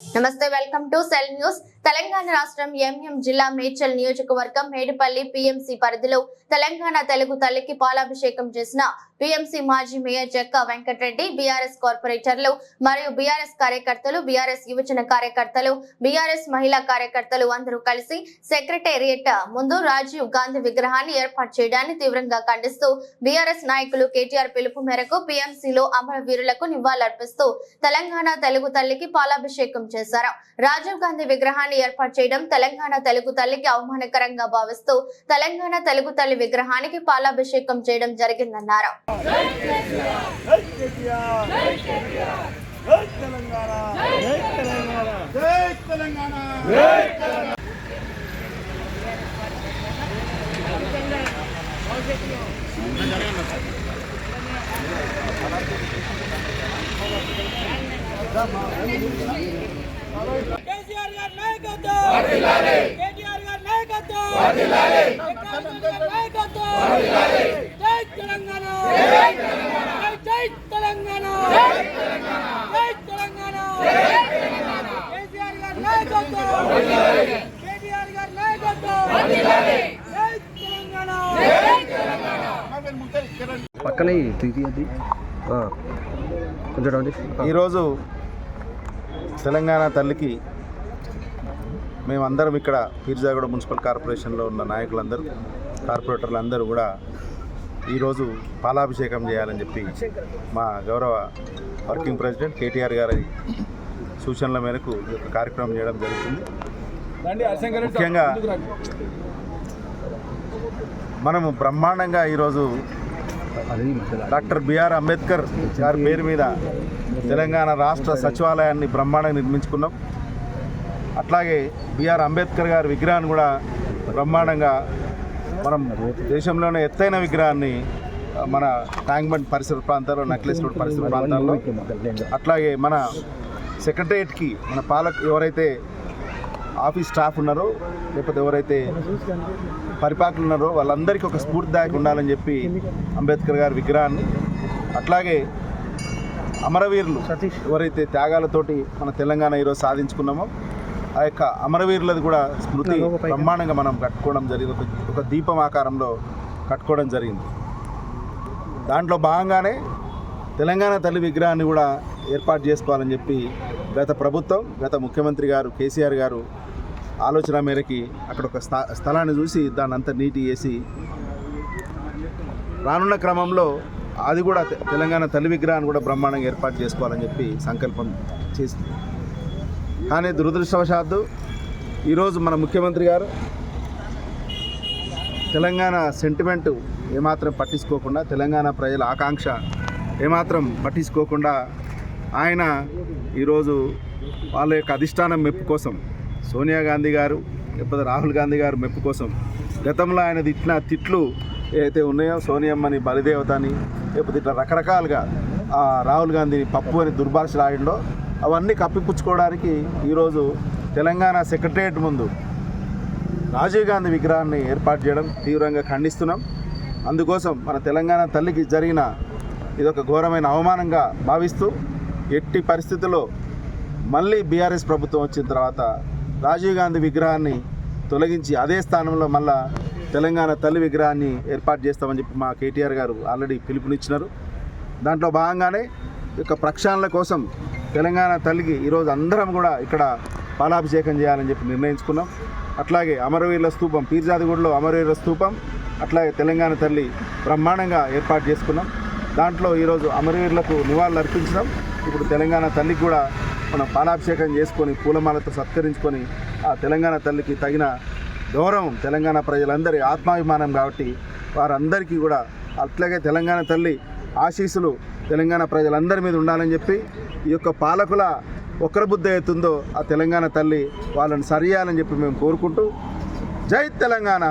నమస్తే, welcome to cell news. Telangana రాష్ట్రం MM జిల్లా మేడ్చల్ నియోజకవర్గం మేడిపల్లి పిఎంసి పరిధిలో తెలంగాణ తెలుగు తల్లికి పాలాభిషేకం చేసిన పిఎంసి మాజీ మేయర్ జక్క వెంకటరెడ్డి, బీఆర్ఎస్ కార్పొరేటర్లు మరియు బీఆర్ఎస్ కార్యకర్తలు, బీఆర్ఎస్ యువజన కార్యకర్తలు, బీఆర్ఎస్ మహిళా కార్యకర్తలు అందరూ కలిసి సెక్రటేరియట్ ముందు రాజీవ్ గాంధీ విగ్రహాన్ని ఏర్పాటు చేయడాన్ని తీవ్రంగా ఖండిస్తూ బీఆర్ఎస్ నాయకులు కేటీఆర్ పిలుపు మేరకు పిఎంసిలో అమరవీరులకు నివాళులర్పిస్తూ తెలంగాణ తెలుగు తల్లికి పాలాభిషేకం చేశారు. రాజీవ్ గాంధీ విగ్రహాన్ని ఏర్పాటు చేయడం తెలంగాణ తెలుగు తల్లికి అవమానకరంగా భావిస్తూ తెలంగాణ తెలుగు తల్లి విగ్రహానికి పాలాభిషేకం చేయడం జరిగిందన్నారు. కేసీఆర్ గారి నాయకత్వం వర్ధిల్లాలి. కేటీఆర్ గారి నాయకత్వం వర్ధిల్లాలి. నాయకత్వం వర్ధిల్లాలి. జై తెలంగాణ, జై తెలంగాణ, జై తెలంగాణ, జై తెలంగాణ, జై తెలంగాణ, జై తెలంగాణ. కేసీఆర్ గారి నాయకత్వం వర్ధిల్లాలి. కేటీఆర్ గారి నాయకత్వం వర్ధిల్లాలి. జై తెలంగాణ, జై తెలంగాణ. పక్కనే తీయది కొంచెం. ఈరోజు తెలంగాణ తల్లికి మేమందరం ఇక్కడ పీర్జాగూడ మున్సిపల్ కార్పొరేషన్లో ఉన్న నాయకులందరూ, కార్పొరేటర్లు అందరూ కూడా ఈరోజు పాలాభిషేకం చేయాలని చెప్పి మా గౌరవ వర్కింగ్ ప్రెసిడెంట్ కేటీఆర్ గారి సూచనల మేరకు ఈ యొక్క కార్యక్రమం చేయడం జరుగుతుంది. ముఖ్యంగా మనము బ్రహ్మాండంగా ఈరోజు డాక్టర్ బిఆర్ అంబేద్కర్ గారి పేరు మీద తెలంగాణ రాష్ట్ర సచివాలయాన్ని బ్రహ్మాండంగా నిర్మించుకున్నాం. అట్లాగే బిఆర్ అంబేద్కర్ గారి విగ్రహాన్ని కూడా బ్రహ్మాండంగా మనం దేశంలోనే ఎత్తైన విగ్రహాన్ని మన ట్యాంక్ బండ్ పరిసర ప్రాంతాల్లో, నక్లెస్ రోడ్ పరిసర ప్రాంతాల్లో, అట్లాగే మన సెక్రటరియట్కి మన ఎవరైతే ఆఫీస్ స్టాఫ్ ఉన్నారో లేకపోతే ఎవరైతే పరిపాలకులు ఉన్నారో వాళ్ళందరికీ ఒక స్ఫూర్తిదాయక ఉండాలని చెప్పి అంబేద్కర్ గారి విగ్రహాన్ని, అట్లాగే అమరవీరులు ఎవరైతే త్యాగాలతోటి మన తెలంగాణ ఈరోజు సాధించుకున్నామో ఆ యొక్క అమరవీరులది కూడా స్మృతి బ్రహ్మాండంగా మనం కట్టుకోవడం జరిగింది. ఒక దీపం ఆకారంలో కట్టుకోవడం జరిగింది. దాంట్లో భాగంగానే తెలంగాణ తల్లి విగ్రహాన్ని కూడా ఏర్పాటు చేసుకోవాలని చెప్పి గత ప్రభుత్వం, గత ముఖ్యమంత్రి గారు కేసీఆర్ గారు ఆలోచన మేరకి అక్కడ ఒక స్థలాన్ని చూసి దాన్ని అంతా నీటి వేసి రానున్న క్రమంలో అది కూడా తెలంగాణ తల్లి విగ్రహాన్ని కూడా బ్రహ్మాండంగా ఏర్పాటు చేసుకోవాలని చెప్పి సంకల్పం చేసింది. కానీ దురదృష్టవశాత్తు ఈరోజు మన ముఖ్యమంత్రి గారు తెలంగాణ సెంటిమెంటు ఏమాత్రం పట్టించుకోకుండా, తెలంగాణ ప్రజల ఆకాంక్ష ఏమాత్రం పట్టించుకోకుండా ఆయన ఈరోజు వాళ్ళ యొక్క అధిష్టానం మెప్పు కోసం, సోనియా గాంధీ గారు లేకపోతే రాహుల్ గాంధీ గారు మెప్పు కోసం గతంలో ఆయన తిట్టిన తిట్లు ఏదైతే ఉన్నాయో, సోనియమ్మని బలిదేవత అని, లేకపోతే ఇట్లా రకరకాలుగా రాహుల్ గాంధీని పప్పు అని దుర్భాష రాయడంలో అవన్నీ కప్పిపుచ్చుకోవడానికి ఈరోజు తెలంగాణ సెక్రటరియట్ ముందు రాజీవ్ గాంధీ విగ్రహాన్ని ఏర్పాటు చేయడం తీవ్రంగా ఖండిస్తున్నాం. అందుకోసం మన తెలంగాణ తల్లికి జరిగిన ఇదొక ఘోరమైన అవమానంగా భావిస్తూ ఎట్టి పరిస్థితుల్లో మళ్ళీ బీఆర్ఎస్ ప్రభుత్వం వచ్చిన తర్వాత రాజీవ్ గాంధీ విగ్రహాన్ని తొలగించి అదే స్థానంలో మళ్ళా తెలంగాణ తల్లి విగ్రహాన్ని ఏర్పాటు చేస్తామని చెప్పి మా కేటీఆర్ గారు ఆల్రెడీ పిలుపునిచ్చినారు. దాంట్లో భాగంగానే ఇక ప్రక్షాళన కోసం తెలంగాణ తల్లికి ఈరోజు అందరం కూడా ఇక్కడ పాలాభిషేకం చేయాలని చెప్పి నిర్ణయించుకున్నాం. అట్లాగే అమరవీరుల స్తూపం, పీర్జాదిగూడలో అమరవీరుల స్తూపం, అట్లాగే తెలంగాణ తల్లి బ్రహ్మాండంగా ఏర్పాటు చేసుకున్నాం. దాంట్లో ఈరోజు అమరవీరులకు నివాళులు అర్పించడం, ఇప్పుడు తెలంగాణ తల్లికి కూడా మనం పాలాభిషేకం చేసుకొని పూలమాలతో సత్కరించుకొని ఆ తెలంగాణ తల్లికి తగిన గౌరవం తెలంగాణ ప్రజలందరి ఆత్మాభిమానం కాబట్టి వారందరికీ కూడా, అట్లాగే తెలంగాణ తల్లి ఆశీస్సులు తెలంగాణ ప్రజలందరి మీద ఉండాలని చెప్పి ఈ యొక్క పాలకుల ఒక్కరి బుద్ధి అవుతుందో ఆ తెలంగాణ తల్లి వాళ్ళని సరియాలని చెప్పి మేము కోరుకుంటూ జై తెలంగాణ.